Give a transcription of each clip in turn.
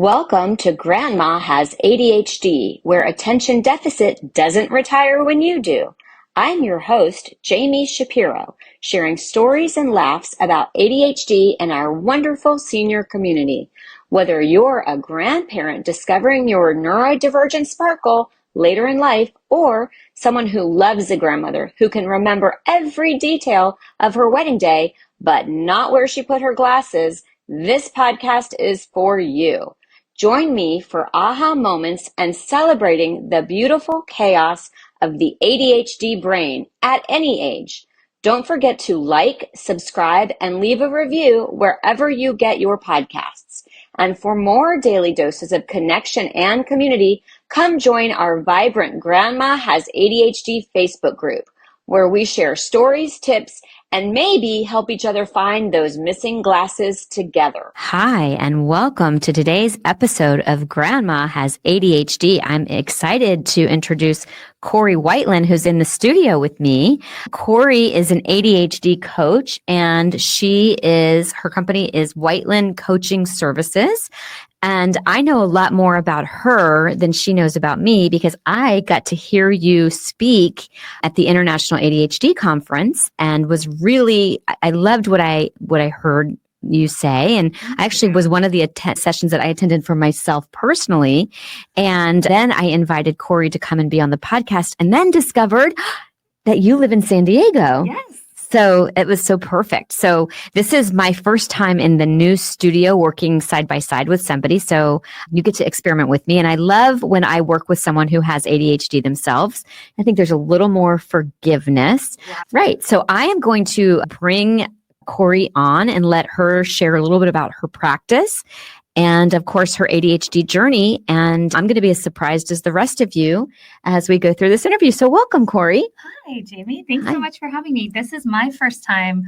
Welcome to Grandma Has ADHD, where attention deficit doesn't retire when you do. I'm your host, Jami Shapiro, sharing stories and laughs about ADHD in our wonderful senior community. Whether you're a grandparent discovering your neurodivergent sparkle later in life, or someone who loves a grandmother who can remember every detail of her wedding day, but not where she put her glasses, this podcast is for you. Join me for aha moments and celebrating the beautiful chaos of the ADHD brain at any age. Don't forget to like, subscribe, and leave a review wherever you get your podcasts. And for more daily doses of connection and community, come join our vibrant Grandma Has ADHD Facebook group, where we share stories, tips, and maybe help each other find those missing glasses together. Hi, and welcome to today's episode of Grandma Has ADHD. I'm excited to introduce Corie Wightlin, who's in the studio with me. Corie is an ADHD coach, and her company is Wightlin Coaching Services. And I know a lot more about her than she knows about me because I got to hear you speak at the International ADHD Conference and I loved what I heard you say. And I actually was one of the sessions that I attended for myself personally. And then I invited Corie to come and be on the podcast and then discovered that you live in San Diego. Yes. So it was so perfect. So this is my first time in the new studio working side by side with somebody. So you get to experiment with me. And I love when I work with someone who has ADHD themselves. I think there's a little more forgiveness. Yeah. Right. So I am going to bring Corie on and let her share a little bit about her practice and, of course, her ADHD journey. And I'm going to be as surprised as the rest of you as we go through this interview. So welcome, Corie. Hi, Jami. Thanks so much for having me. This is my first time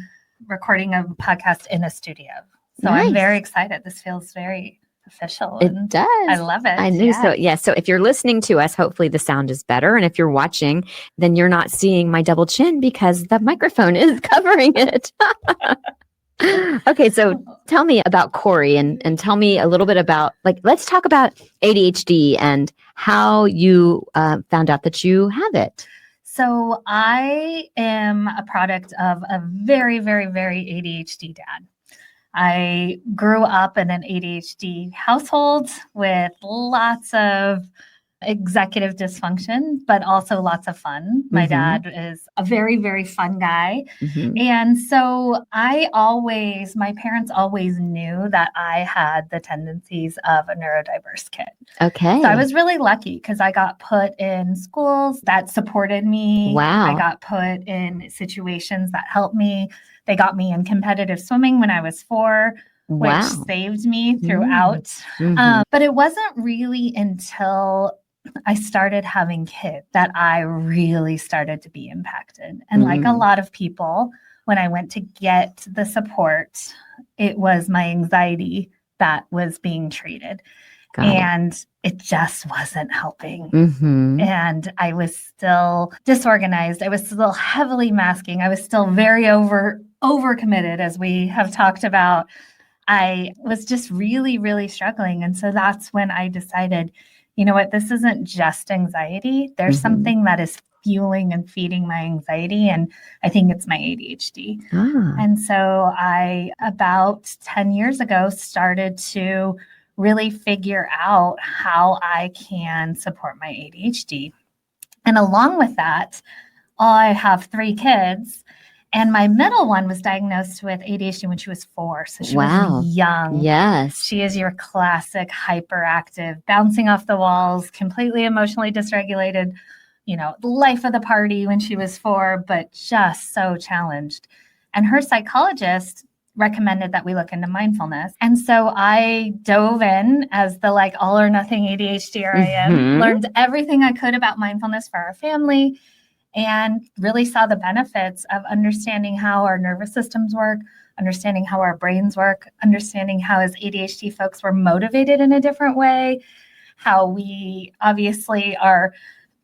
recording a podcast in a studio. So Nice. I'm very excited. This feels very official. It does. I love it. I knew so. Yeah. So if you're listening to us, hopefully the sound is better. And if you're watching, then you're not seeing my double chin because the microphone is covering it. Okay, so tell me about Corie and tell me a little bit about, let's talk about ADHD and how you found out that you have it. So I am a product of a very, very, very ADHD dad. I grew up in an ADHD household with lots of executive dysfunction, but also lots of fun. My dad is a very, very fun guy. And so my parents always knew that I had the tendencies of a neurodiverse kid. Okay. So I was really lucky because I got put in schools that supported me. Wow. I got put in situations that helped me. They got me in competitive swimming when I was 4. Wow. Which saved me throughout. But it wasn't really until I started having kids that I really started to be impacted. And like a lot of people, when I went to get the support, it was my anxiety that was being treated. And it just wasn't helping. And I was still disorganized. I was still heavily masking. I was still very overcommitted, as we have talked about. I was just really, really struggling. And so that's when I decided, you know what, this isn't just anxiety. There's something that is fueling and feeding my anxiety. And I think it's my ADHD. And so I, about 10 years ago, started to really figure out how I can support my ADHD. And along with that, I have 3 kids. And my middle one was diagnosed with ADHD when she was 4. So she was young. Yes. She is your classic hyperactive, bouncing off the walls, completely emotionally dysregulated, the life of the party when she was 4, but just so challenged. And her psychologist recommended that we look into mindfulness. And so I dove in as the all or nothing ADHD I am, learned everything I could about mindfulness for our family, and really saw the benefits of understanding how our nervous systems work, understanding how our brains work, understanding how as ADHD folks we're motivated in a different way, how we obviously our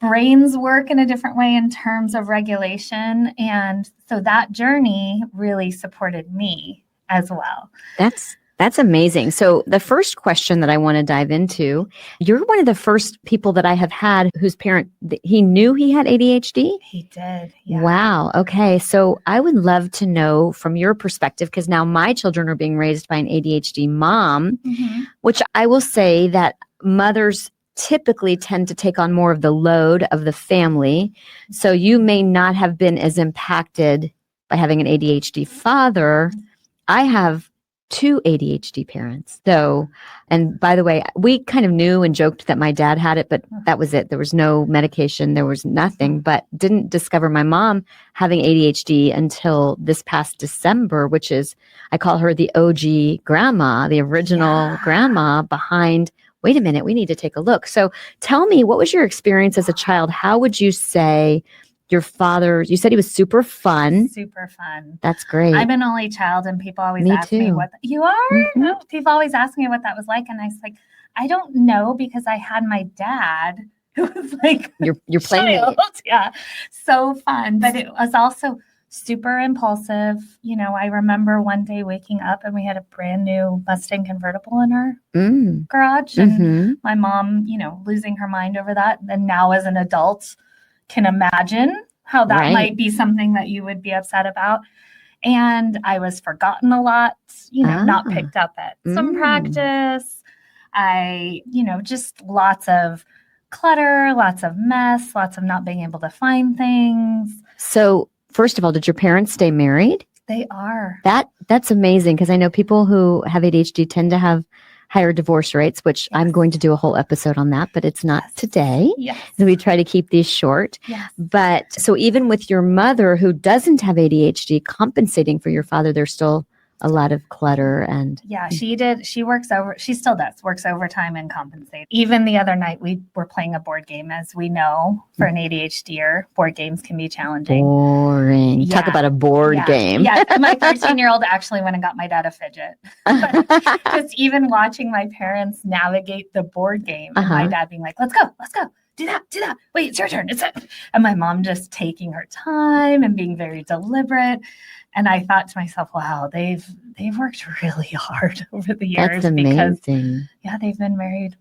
brains work in a different way in terms of regulation. And so that journey really supported me as well. That's That's amazing. So the first question that I want to dive into, you're one of the first people that I have had whose parent, he knew he had ADHD? He did. Yeah. Wow. Okay. So I would love to know from your perspective, because now my children are being raised by an ADHD mom, which I will say that mothers typically tend to take on more of the load of the family. So you may not have been as impacted by having an ADHD father. I have 2 ADHD parents. So, and by the way, we kind of knew and joked that my dad had it, but that was it. There was no medication. There was nothing, but didn't discover my mom having ADHD until this past December, which is, I call her the OG grandma, the original grandma behind, wait a minute, we need to take a look. So tell me, what was your experience as a child? How would you say your father, you said he was super fun. Super fun. That's great. I'm an only child, and people always ask me what you are. Oh, people always ask me what that was like, and I was like, I don't know, because I had my dad who was like you're playing child. Yeah, so fun, but it was also super impulsive. You know, I remember one day waking up and we had a brand new Mustang convertible in our garage, and my mom, you know, losing her mind over that. And now as an adult, can imagine how that might be something that you would be upset about. And I was forgotten a lot, you know, not picked up at some practice. I, you know, just lots of clutter, lots of mess, lots of not being able to find things. So first of all, did your parents stay married? They are. That's amazing, because I know people who have ADHD tend to have higher divorce rates, which I'm going to do a whole episode on that, but it's not today. So we try to keep these short. But so even with your mother who doesn't have ADHD compensating for your father, there's still a lot of clutter. And she still does, works overtime and compensate. Even the other night we were playing a board game. As we know, for an ADHDer, board games can be challenging. Boring. Talk about a board game. My 13-year-old actually went and got my dad a fidget. Just even watching my parents navigate the board game, and my dad being like, let's go, do that. Wait, it's your turn. And my mom just taking her time and being very deliberate. And I thought to myself, wow, they've worked really hard over the years. That's amazing. Because they've been married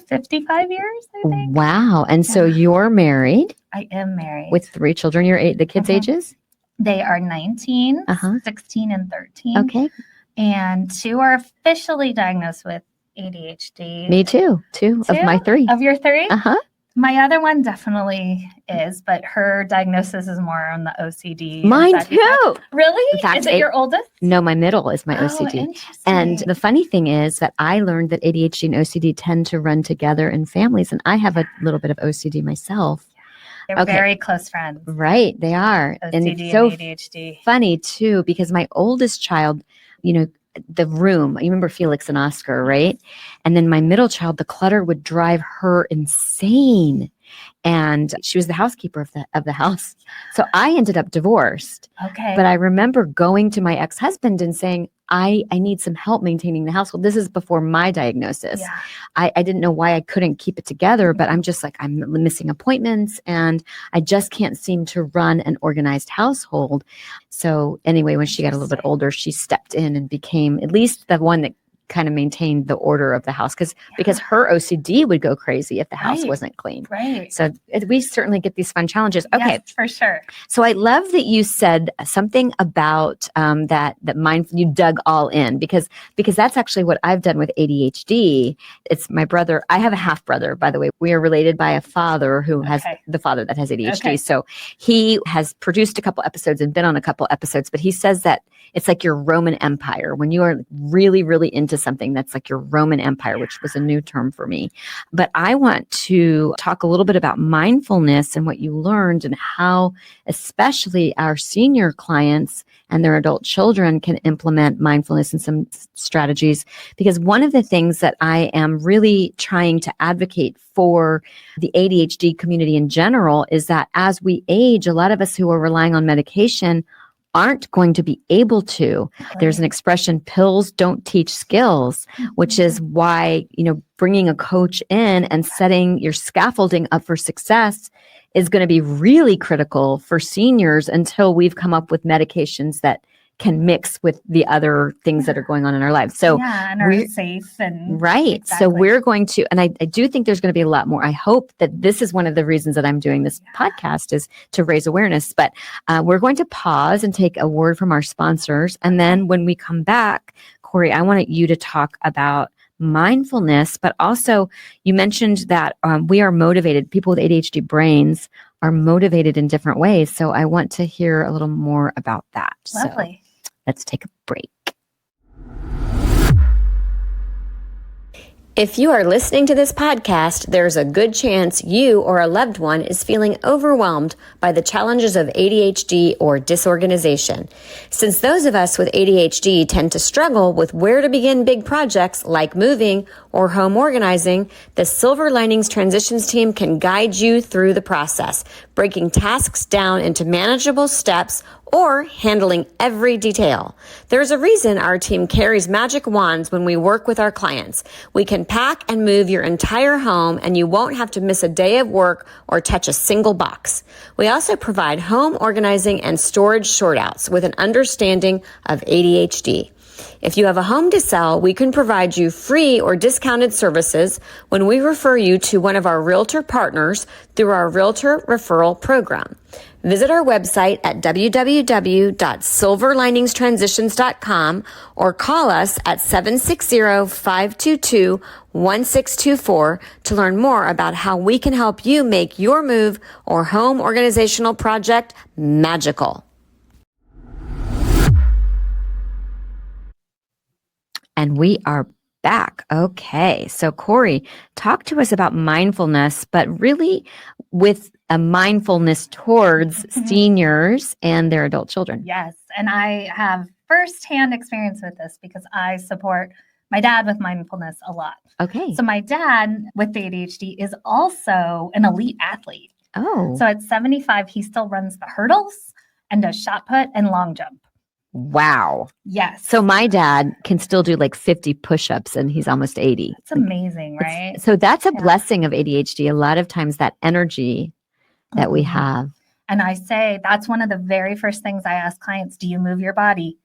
55 years, I think. Wow. And so you're married? I am married. With 3 children. The kids' ages? They are 19, 16, and 13. Okay. And 2 are officially diagnosed with ADHD. Me too. 2 of my 3. Of your 3? My other one definitely is, but her diagnosis is more on the OCD. Mine too. Really? Is it your oldest? No, my middle is my OCD. Interesting. And the funny thing is that I learned that ADHD and OCD tend to run together in families. And I have a little bit of OCD myself. They're very close friends. Right. They are. OCD and it's so ADHD. Funny too, because my oldest child, you know, the room, you remember Felix and Oscar, right? And then my middle child, the clutter would drive her insane. And she was the housekeeper of the house. So I ended up divorced. Okay. But I remember going to my ex-husband and saying, I need some help maintaining the household. This is before my diagnosis. I didn't know why I couldn't keep it together, but I'm just like, I'm missing appointments and I just can't seem to run an organized household. So anyway, when she got a little bit older, she stepped in and became at least the one that kind of maintained the order of the house because her OCD would go crazy if the house wasn't clean. Right. So we certainly get these fun challenges. Okay. Yes, for sure. So I love that you said something about that you dug all in because that's actually what I've done with ADHD. It's my brother. I have a half brother, by the way. We are related by a father who has the father that has ADHD. Okay. So he has produced a couple episodes and been on a couple episodes, but he says that it's like your Roman Empire. When you are really, really into something, that's like your Roman Empire, which was a new term for me. But I want to talk a little bit about mindfulness and what you learned and how especially our senior clients and their adult children can implement mindfulness and some strategies. Because one of the things that I am really trying to advocate for the ADHD community in general is that as we age, a lot of us who are relying on medication aren't going to be able to. Right. There's an expression, pills don't teach skills, which is why, bringing a coach in and setting your scaffolding up for success is going to be really critical for seniors until we've come up with medications that can mix with the other things that are going on in our lives. So and are safe and right. Exactly. So we're going to, and I do think there's going to be a lot more. I hope that this is one of the reasons that I'm doing this podcast is to raise awareness. But we're going to pause and take a word from our sponsors. And then when we come back, Corie, I wanted you to talk about mindfulness, but also you mentioned that we are motivated. People with ADHD brains are motivated in different ways. So I want to hear a little more about that. Lovely. So let's take a break. If you are listening to this podcast, there's a good chance you or a loved one is feeling overwhelmed by the challenges of ADHD or disorganization. Since those of us with ADHD tend to struggle with where to begin big projects like moving or home organizing, the Silver Linings Transitions team can guide you through the process, breaking tasks down into manageable steps or handling every detail. There's a reason our team carries magic wands when we work with our clients. We can pack and move your entire home and you won't have to miss a day of work or touch a single box. We also provide home organizing and storage sortouts with an understanding of ADHD. If you have a home to sell, we can provide you free or discounted services when we refer you to one of our realtor partners through our realtor referral program. Visit our website at www.silverliningstransitions.com or call us at 760-522-1624 to learn more about how we can help you make your move or home organizational project magical. And we are back. Okay. So Corie, talk to us about mindfulness, but really with a mindfulness towards seniors and their adult children. Yes. And I have firsthand experience with this because I support my dad with mindfulness a lot. Okay. So my dad with the ADHD is also an elite athlete. Oh. So at 75, he still runs the hurdles and does shot put and long jump. Wow. Yes. So my dad can still do like 50 push-ups and he's almost 80. It's amazing, right? So that's a blessing of ADHD. A lot of times that energy that we have. And I say that's one of the very first things I ask clients, do you move your body?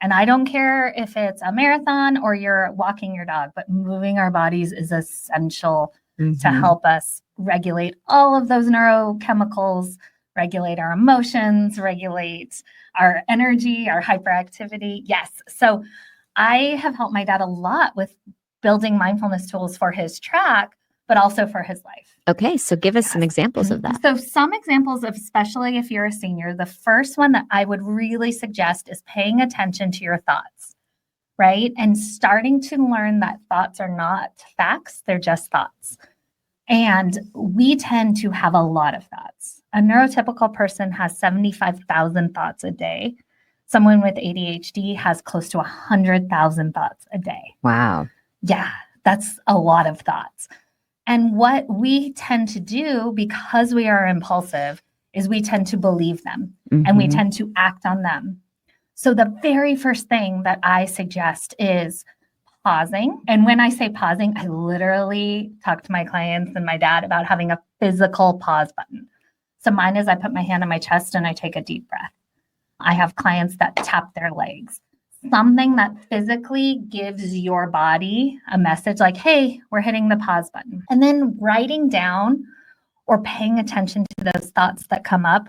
And I don't care if it's a marathon or you're walking your dog, but moving our bodies is essential to help us regulate all of those neurochemicals, regulate our emotions, regulate our energy, our hyperactivity. Yes. So I have helped my dad a lot with building mindfulness tools for his track, but also for his life. Okay. So give us some examples of that. So some examples of, especially if you're a senior, the first one that I would really suggest is paying attention to your thoughts, right? And starting to learn that thoughts are not facts. They're just thoughts. And we tend to have a lot of thoughts. A neurotypical person has 75,000 thoughts a day. Someone with ADHD has close to 100,000 thoughts a day. Wow. Yeah, that's a lot of thoughts. And what we tend to do, because we are impulsive, is we tend to believe them and we tend to act on them. So the very first thing that I suggest is pausing. And when I say pausing, I literally talk to my clients and my dad about having a physical pause button. So mine is I put my hand on my chest and I take a deep breath. I have clients that tap their legs. Something that physically gives your body a message like, hey, we're hitting the pause button. And then writing down or paying attention to those thoughts that come up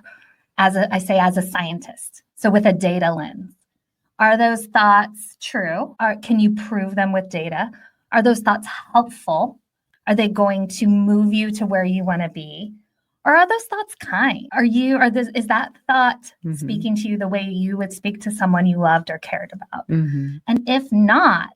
as a scientist. So with a data lens. Are those thoughts true? Can you prove them with data? Are those thoughts helpful? Are they going to move you to where you want to be? Or are those thoughts kind? Is that thought speaking to you the way you would speak to someone you loved or cared about? And if not,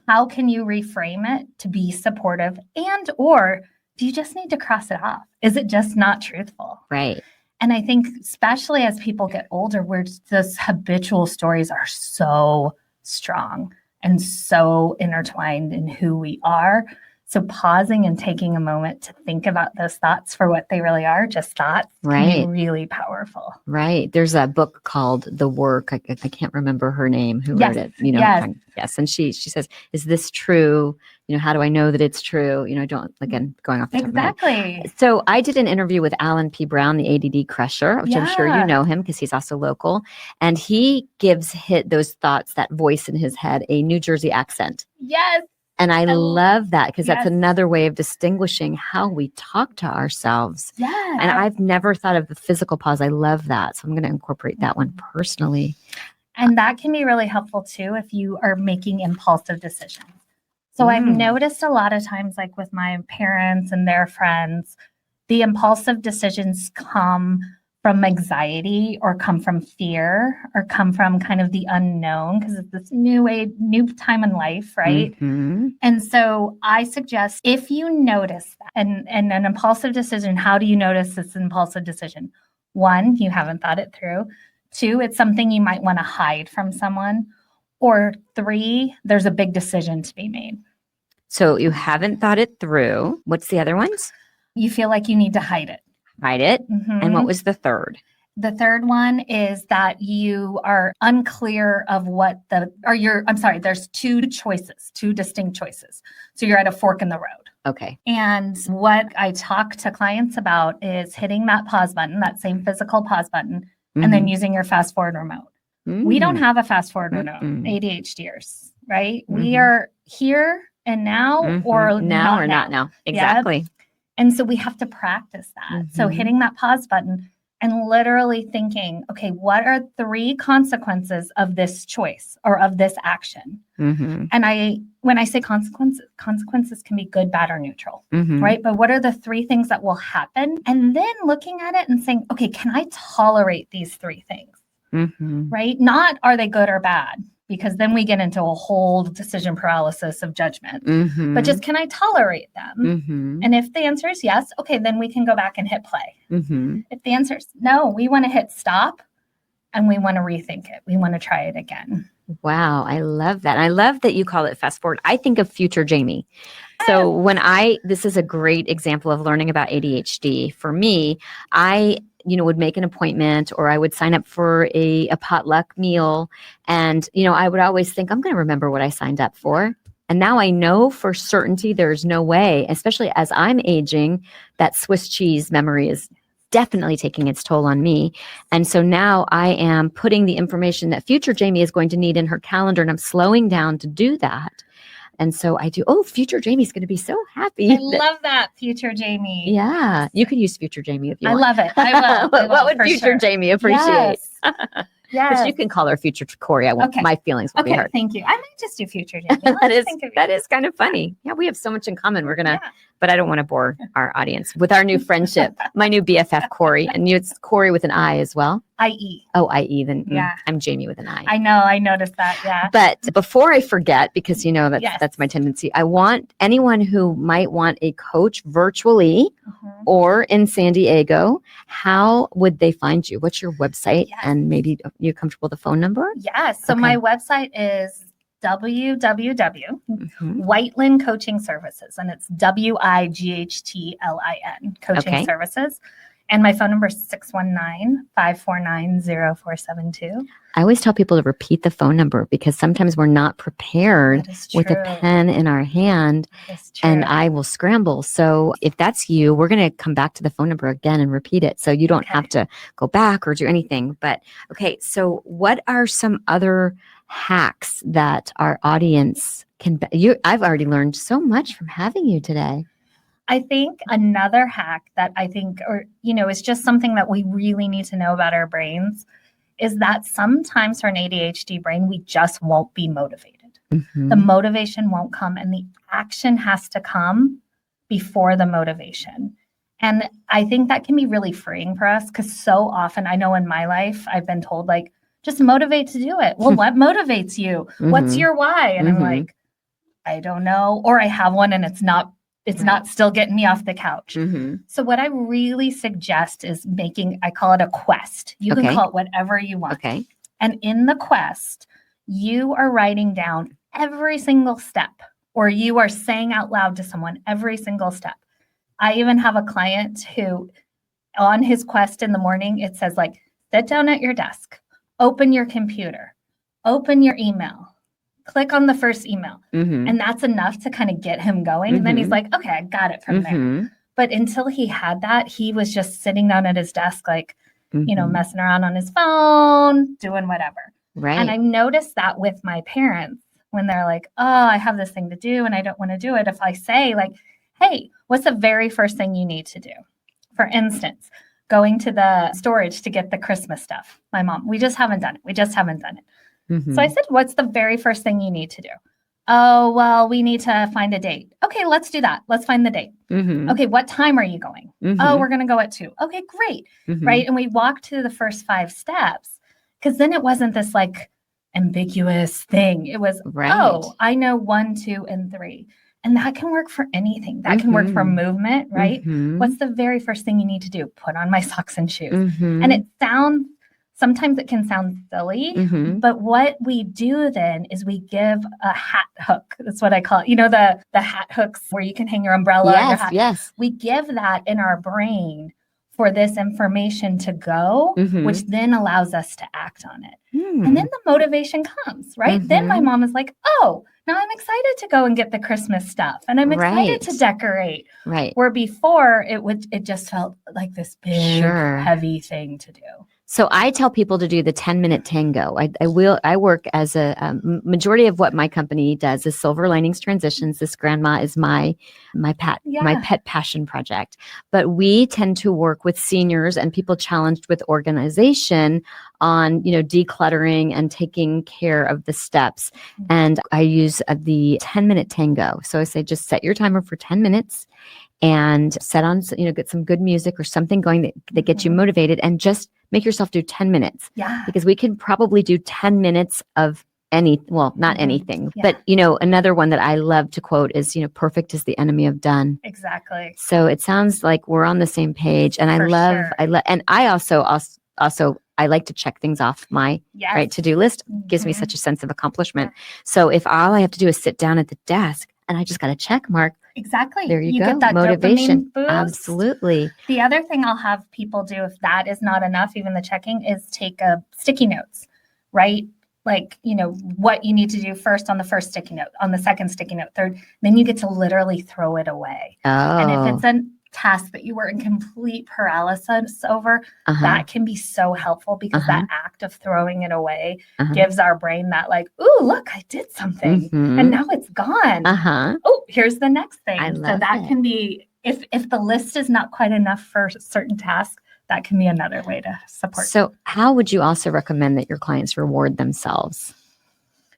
how can you reframe it to be supportive? And or do you just need to cross it off? Is it just not truthful? Right. And I think especially as people get older, where those habitual stories are so strong and so intertwined in who we are, So pausing and taking a moment to think about those thoughts for what they really are, just thoughts, can be really powerful. Right. There's a book called The Work. I can't remember her name who wrote it. Yes. And she says, is this true? How do I know that it's true? Again, going off the top of my head. Exactly. So I did an interview with Alan P. Brown, the ADD crusher, which I'm sure you know him because he's also local. And he gives those thoughts, that voice in his head, a New Jersey accent. Yes. And I love that because that's another way of distinguishing how we talk to ourselves. Yeah. And I've never thought of the physical pause. I love that. So I'm going to incorporate that one personally. And that can be really helpful too if you are making impulsive decisions. So I've noticed a lot of times, like with my parents and their friends, the impulsive decisions come from anxiety or come from fear or come from kind of the unknown because it's this new time in life, right? Mm-hmm. And so I suggest if you notice that and an impulsive decision, how do you notice this impulsive decision? 1, you haven't thought it through. 2, it's something you might want to hide from someone. Or 3, there's a big decision to be made. So you haven't thought it through. What's the other ones? You feel like you need to hide it. Hide it. Mm-hmm. And what was the third? The third one is that you are unclear of there's 2 distinct choices. So you're at a fork in the road. Okay. And what I talk to clients about is hitting that pause button, that same physical pause button, and then using your fast forward remote. We don't have a fast forward remote, ADHDers, right? We are here and now or now or not now. Exactly. Yeah? And so we have to practice that. So hitting that pause button and literally thinking, okay, what are 3 consequences of this choice or of this action? And when I say consequences can be good, bad, or neutral, right? But what are the 3 things that will happen? And then looking at it and saying, okay, can I tolerate these 3 things? Right? Not are they good or bad? Because then we get into a whole decision paralysis of judgment. But just can I tolerate them? And if the answer is yes, okay, then we can go back and hit play. If the answer is no, we want to hit stop and we want to rethink it. We want to try it again. Wow, I love that. I love that you call it fast forward. I think of future Jami. So this is a great example of learning about ADHD. For me, I would make an appointment or I would sign up for a potluck meal. And, I would always think, I'm going to remember what I signed up for. And now I know for certainty there's no way, especially as I'm aging, that Swiss cheese memory is definitely taking its toll on me. And so now I am putting the information that future Jami is going to need in her calendar, and I'm slowing down to do that. And so I do, future Jami's going to be so happy. I love that, future Jami. Yeah. You could use future Jami if you want. I love it. I will. What would future Jami appreciate? Yes. But you can call her future Corie. My feelings will be hurt. Thank you. I might just do future Jami. that is kind of funny. Yeah, we have so much in common. We're going to, but I don't want to bore our audience with our new friendship. My new BFF, Corie. And it's Corie with an I as well. I-E. Oh, I-E. Then I'm Jami with an I. I know. I noticed that. Yeah. But before I forget, because that's my tendency, I want anyone who might want a coach virtually or in San Diego, how would they find you? What's your website? And maybe you're comfortable with the phone number? Yes. So my website is www.Wightlin Coaching Services, and it's WIGHTLIN Coaching Services. And my phone number is 619-549-0472. I always tell people to repeat the phone number because sometimes we're not prepared with a pen in our hand and I will scramble. So if that's you, we're going to come back to the phone number again and repeat it. So you don't have to go back or do anything. But so what are some other hacks that our audience can, I've already learned so much from having you today. I think another hack that I think, is just something that we really need to know about our brains is that sometimes for an ADHD brain, we just won't be motivated. The motivation won't come and the action has to come before the motivation. And I think that can be really freeing for us because so often, I know in my life, I've been told just motivate to do it. Well, what motivates you? What's your why? And I'm like, I don't know. Or I have one and it's not still getting me off the couch. So what I really suggest is I call it a quest. You can call it whatever you want. And in the quest, you are writing down every single step or you are saying out loud to someone every single step. I even have a client who on his quest in the morning, it says like, sit down at your desk, open your computer, open your email, click on the first email. And that's enough to kind of get him going. And then he's like, okay, I got it from there. But until he had that, he was just sitting down at his desk, like, messing around on his phone, doing whatever. Right. And I noticed that with my parents when they're like, oh, I have this thing to do and I don't want to do it. If I say like, hey, what's the very first thing you need to do? For instance, going to the storage to get the Christmas stuff. My mom, we just haven't done it. So I said, what's the very first thing you need to do? Oh, well, we need to find a date. Okay, let's do that. Let's find the date. Okay, what time are you going? Oh, we're going to go at 2. Okay, great. Right. And we walked to the first 5 steps because then it wasn't this like ambiguous thing. It was, oh, I know 1, 2, and 3. And that can work for anything. That can work for movement, right? What's the very first thing you need to do? Put on my socks and shoes. And sometimes it can sound silly, but what we do then is we give a hat hook. That's what I call it. The hat hooks where you can hang your umbrella. Yes, your hat. yes. We give that in our brain for this information to go, which then allows us to act on it. And then the motivation comes, right? Then my mom is like, oh, now I'm excited to go and get the Christmas stuff. And I'm excited to decorate. Right. Where before it just felt like this big, heavy thing to do. So I tell people to do the 10-minute tango. I work as a majority of what my company does is Silver Linings Transitions. This grandma is my pet passion project. But we tend to work with seniors and people challenged with organization on, decluttering and taking care of the steps. And I use the 10-minute tango. So I say, just set your timer for 10 minutes and set on, get some good music or something going that gets you motivated, and just make yourself do 10 minutes. Yeah. Because we can probably do 10 minutes of not anything. Yeah. But, another one that I love to quote is, perfect is the enemy of done. Exactly. So it sounds like we're on the same page. And I also I like to check things off my to-do list. Gives me such a sense of accomplishment. So if all I have to do is sit down at the desk and I just got a check mark. Exactly. There you go. Get that Motivation. Dopamine boost. Absolutely. The other thing I'll have people do if that is not enough, even the checking, is take sticky notes, right? Like, what you need to do first on the first sticky note, on the second sticky note, third, then you get to literally throw it away. Oh. And if it's a task that you were in complete paralysis over, that can be so helpful because that act of throwing it away gives our brain that like, ooh, look, I did something and now it's gone. Oh, here's the next thing. So that can be, if the list is not quite enough for certain tasks, that can be another way to support. So how would you also recommend that your clients reward themselves?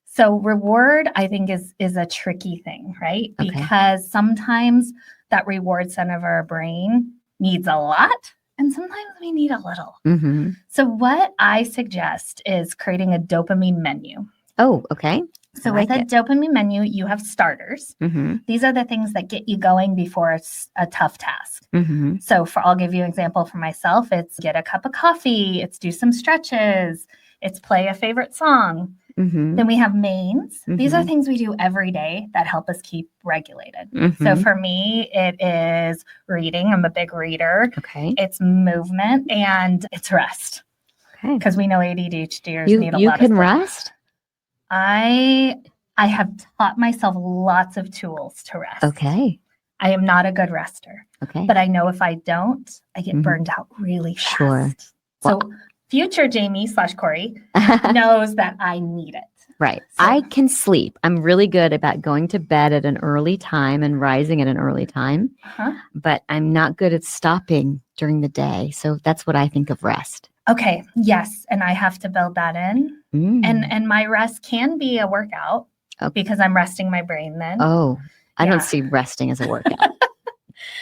So reward, I think, is a tricky thing, right? Okay. Because sometimes that reward center of our brain needs a lot, and sometimes we need a little. So what I suggest is creating a dopamine menu. Oh, okay. So with a dopamine menu, you have starters. These are the things that get you going before it's a tough task. So I'll give you an example for myself. It's get a cup of coffee. It's do some stretches. It's play a favorite song. Then we have mains. These are things we do every day that help us keep regulated. So for me, it is reading. I'm a big reader. Okay. It's movement and it's rest. Okay. Because we know ADHDers need a lot of You can sleep. rest? I have taught myself lots of tools to rest. Okay. I am not a good rester. Okay. But I know if I don't, I get burned out really fast. Sure. So future Jami / Corie knows that I need it. Right. So, I can sleep. I'm really good about going to bed at an early time and rising at an early time, but I'm not good at stopping during the day. So that's what I think of rest. Okay. Yes. And I have to build that in. And my rest can be a workout because I'm resting my brain then. Oh, I don't see resting as a workout.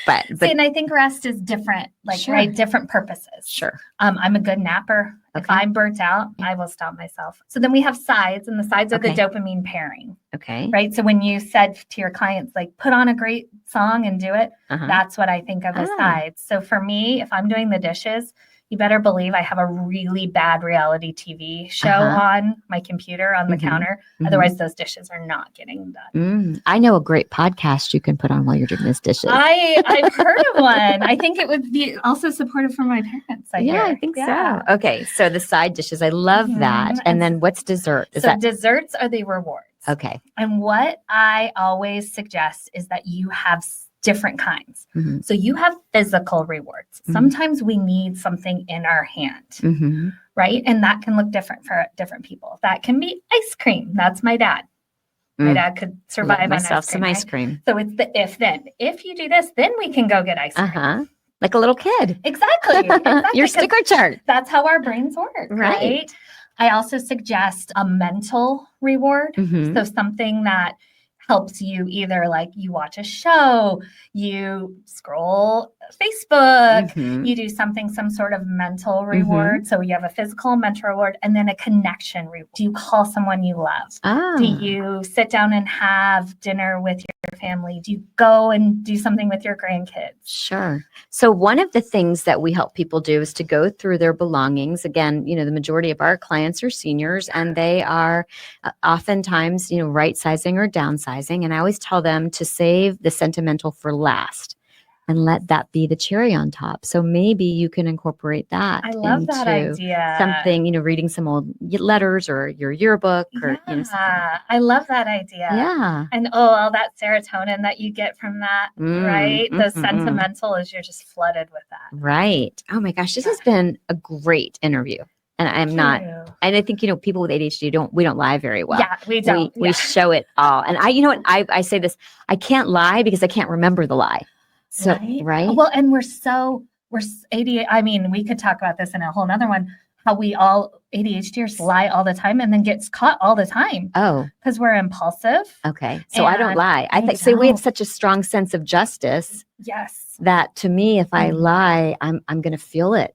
But See, and I think rest is different, right? Different purposes. Sure. I'm a good napper. If I'm burnt out, I will stop myself. So then we have sides, and the sides are the dopamine pairing. Okay. Right. So when you said to your clients, like, put on a great song and do it, that's what I think of as sides. So for me, if I'm doing the dishes, you better believe I have a really bad reality TV show on my computer on the counter. Otherwise, those dishes are not getting done. I know a great podcast you can put on while you're doing those dishes. I've heard of one. I think it would be also supportive for my parents. I think so. Okay, so the side dishes, I love that. And then what's dessert? Desserts are the rewards. Okay. And what I always suggest is that you have different kinds. So you have physical rewards. Sometimes we need something in our hand, right? And that can look different for different people. That can be ice cream. That's my dad. My dad could survive on ice cream. So it's the if-then. If you do this, then we can go get ice cream. Like a little kid. Exactly. Your sticker chart. That's how our brains work, right? I also suggest a mental reward. So something that helps you either like you watch a show, you scroll Facebook, you do some sort of mental reward. So you have a physical mental reward and then a connection reward. Do you call someone you love? Do you sit down and have dinner with your family? Do you go and do something with your grandkids? Sure. So one of the things that we help people do is to go through their belongings. Again, the majority of our clients are seniors and they are oftentimes, right sizing or downsizing. And I always tell them to save the sentimental for last and let that be the cherry on top. So maybe you can incorporate that. I love that idea. Something, reading some old letters or your yearbook or I love that idea. Yeah. And all that serotonin that you get from that, right? The sentimental is you're just flooded with that. Right. Oh my gosh, this has been a great interview. And and I think, people with ADHD we don't lie very well. Yeah, we don't. We show it all. And I say this, I can't lie because I can't remember the lie. So, right? Well, and we're ADHD. I mean, we could talk about this in a whole nother one, how we all ADHDers lie all the time and then gets caught all the time. Oh. Because we're impulsive. Okay. So I don't lie. I think we have such a strong sense of justice. Yes. That to me, if I lie, I'm going to feel it.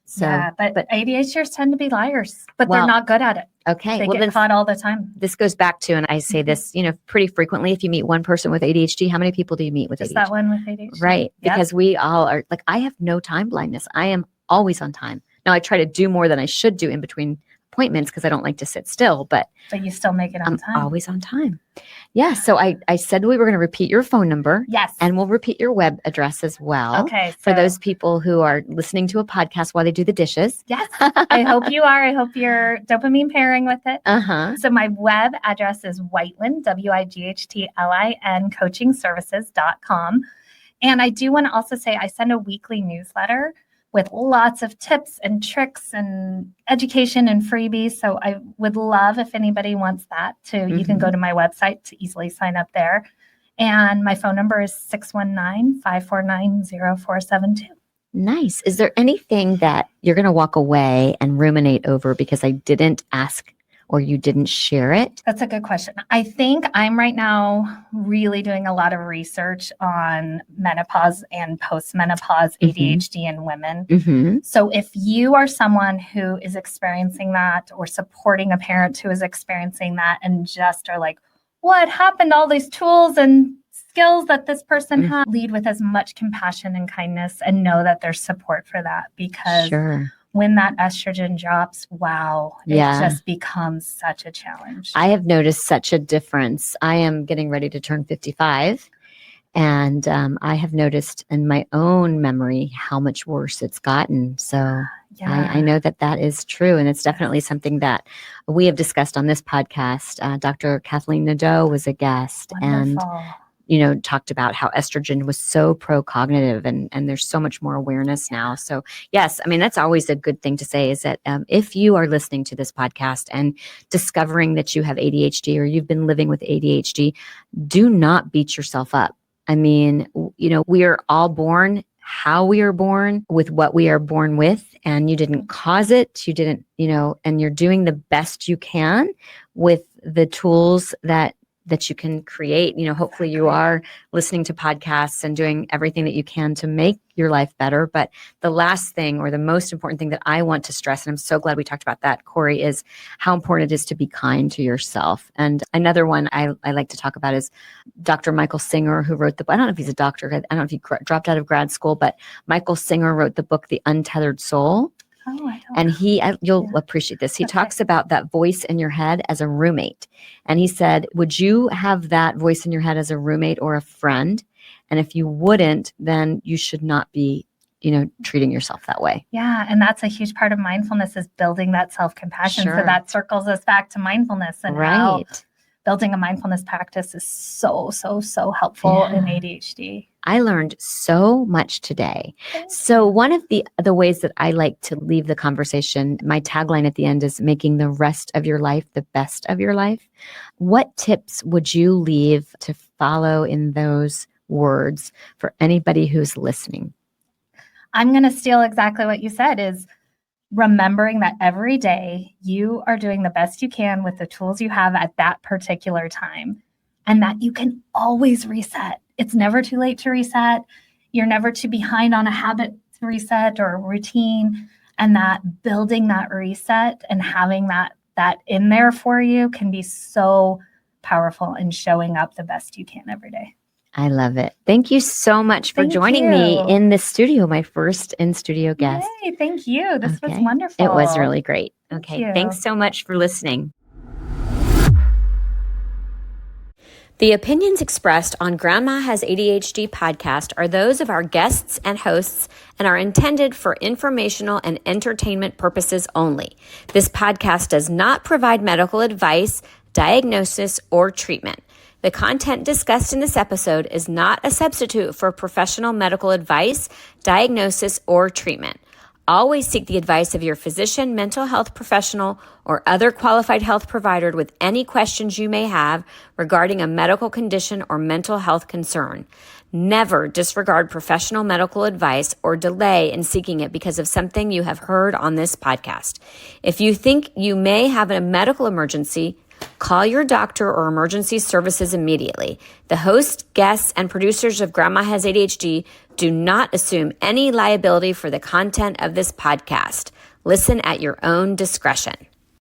So, yeah, but ADHDers tend to be liars, but they're not good at it. Okay. They get caught all the time. This goes back to, and I say this, pretty frequently, if you meet one person with ADHD, how many people do you meet with ADHD? Just that one with ADHD. Right. Yep. Because we all are like, I have no time blindness. I am always on time. Now I try to do more than I should do in between appointments because I don't like to sit still, but you still make it on time. I'm always on time. Yeah. So I said we were going to repeat your phone number. Yes. And we'll repeat your web address as well. Okay. For those people who are listening to a podcast while they do the dishes. Yes. I hope you are. I hope you're dopamine pairing with it. So my web address is Wightlin, WIGHTLIN, coachingservices.com. And I do want to also say I send a weekly newsletter with lots of tips and tricks and education and freebies. So I would love if anybody wants that too. You can go to my website to easily sign up there. And my phone number is 619-549-0472. Nice. Is there anything that you're going to walk away and ruminate over because I didn't ask or you didn't share it? That's a good question. I think I'm right now really doing a lot of research on menopause and postmenopause ADHD in women. So if you are someone who is experiencing that or supporting a parent who is experiencing that and just are like, what happened to all these tools and skills that this person had? Lead with as much compassion and kindness and know that there's support for that because when that estrogen drops, it just becomes such a challenge. I have noticed such a difference. I am getting ready to turn 55. And I have noticed in my own memory how much worse it's gotten. So I know that is true. And it's definitely something that we have discussed on this podcast. Dr. Kathleen Nadeau was a guest. Wonderful. And talked about how estrogen was so pro-cognitive and there's so much more awareness now. So yes, I mean, that's always a good thing to say is that if you are listening to this podcast and discovering that you have ADHD or you've been living with ADHD, do not beat yourself up. I mean, we are all born how we are born with what we are born with, and you didn't cause it. You didn't, and you're doing the best you can with the tools that that you can create. Hopefully you are listening to podcasts and doing everything that you can to make your life better. But the last thing, or the most important thing that I want to stress, and I'm so glad we talked about that, Corie, is how important it is to be kind to yourself. And another one I like to talk about is Dr. Michael Singer, who wrote the book. I don't know if he's a doctor. I don't know if he dropped out of grad school, but Michael Singer wrote the book, The Untethered Soul. Oh, I don't And know. you'll appreciate this. He talks about that voice in your head as a roommate. And he said, would you have that voice in your head as a roommate or a friend? And if you wouldn't, then you should not be, treating yourself that way. Yeah. And that's a huge part of mindfulness, is building that self-compassion. Sure. So that circles us back to mindfulness, and how building a mindfulness practice is so, so, so helpful in ADHD. I learned so much today. So one of the ways that I like to leave the conversation, my tagline at the end is making the rest of your life the best of your life. What tips would you leave to follow in those words for anybody who's listening? I'm going to steal exactly what you said, is remembering that every day you are doing the best you can with the tools you have at that particular time, and that you can always reset. It's never too late to reset. You're never too behind on a habit reset or a routine, and that building that reset and having that in there for you can be so powerful in showing up the best you can every day. I love it. Thank you so much for joining me in the studio, my first in-studio guest. Yay, thank you. This was wonderful. It was really great. Thank you. Thanks so much for listening. The opinions expressed on Grandma Has ADHD podcast are those of our guests and hosts and are intended for informational and entertainment purposes only. This podcast does not provide medical advice, diagnosis, or treatment. The content discussed in this episode is not a substitute for professional medical advice, diagnosis, or treatment. Always seek the advice of your physician, mental health professional, or other qualified health provider with any questions you may have regarding a medical condition or mental health concern. Never disregard professional medical advice or delay in seeking it because of something you have heard on this podcast. If you think you may have a medical emergency, call your doctor or emergency services immediately. The host, guests, and producers of Grandma Has ADHD do not assume any liability for the content of this podcast. Listen at your own discretion.